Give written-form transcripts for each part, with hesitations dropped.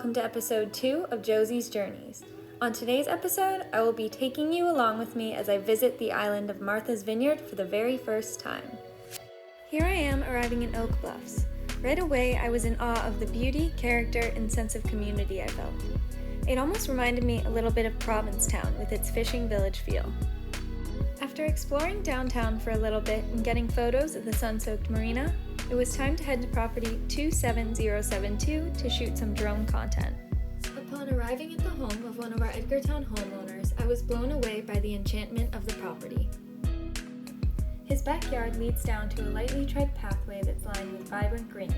welcome to episode 2 of Josie's Journeys. On today's episode, I will be taking you along with me as I visit the island of Martha's Vineyard for the very first time. Here I am arriving in Oak Bluffs. Right away, I was in awe of the beauty, character, and sense of community I felt. It almost reminded me a little bit of Provincetown with its fishing village feel. After exploring downtown for a little bit and getting photos of the sun-soaked marina, it was time to head to property 27072 to shoot some drone content. Upon arriving at the home of one of our Edgartown homeowners, I was blown away by the enchantment of the property. His backyard leads down to a lightly tread pathway that's lined with vibrant greenery.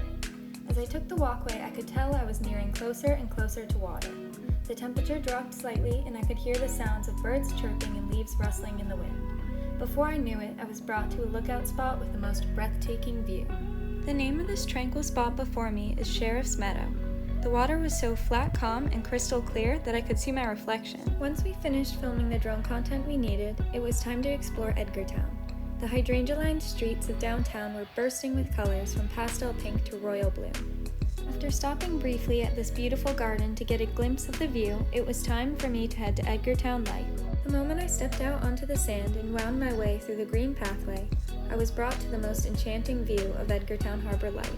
As I took the walkway, I could tell I was nearing closer and closer to water. The temperature dropped slightly and I could hear the sounds of birds chirping and leaves rustling in the wind. Before I knew it, I was brought to a lookout spot with the most breathtaking view. The name of this tranquil spot before me is Sheriff's Meadow. The water was so flat, calm, and crystal clear that I could see my reflection. Once we finished filming the drone content we needed, it was time to explore Edgartown. The hydrangea-lined streets of downtown were bursting with colors from pastel pink to royal blue. After stopping briefly at this beautiful garden to get a glimpse of the view, it was time for me to head to Edgartown Light. The moment I stepped out onto the sand and wound my way through the green pathway, I was brought to the most enchanting view of Edgartown Harbor Light.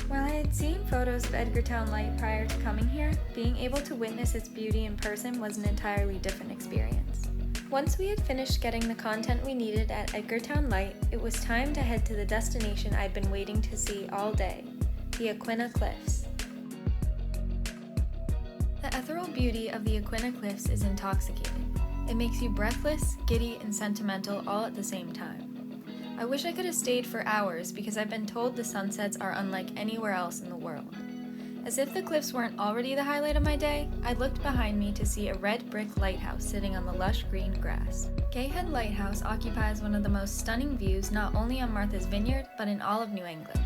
While I had seen photos of Edgartown Light prior to coming here, being able to witness its beauty in person was an entirely different experience. Once we had finished getting the content we needed at Edgartown Light, it was time to head to the destination I'd been waiting to see all day, the Aquinnah Cliffs. The ethereal beauty of the Aquinnah Cliffs is intoxicating. It makes you breathless, giddy, and sentimental all at the same time. I wish I could have stayed for hours because I've been told the sunsets are unlike anywhere else in the world. As if the cliffs weren't already the highlight of my day, I looked behind me to see a red brick lighthouse sitting on the lush green grass. Gayhead Lighthouse occupies one of the most stunning views not only on Martha's Vineyard, but in all of New England.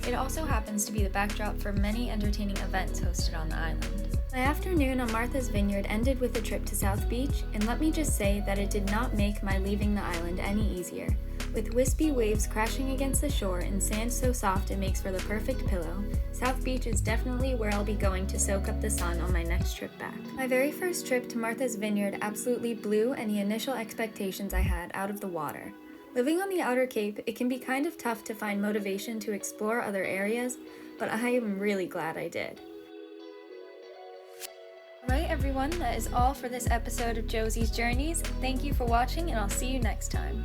It also happens to be the backdrop for many entertaining events hosted on the island. My afternoon on Martha's Vineyard ended with a trip to South Beach, and let me just say that it did not make my leaving the island any easier. With wispy waves crashing against the shore and sand so soft it makes for the perfect pillow, South Beach is definitely where I'll be going to soak up the sun on my next trip back. My very first trip to Martha's Vineyard absolutely blew any initial expectations I had out of the water. Living on the Outer Cape, it can be kind of tough to find motivation to explore other areas, but I am really glad I did. Alright everyone, that is all for this episode of Josie's Journeys. Thank you for watching and I'll see you next time.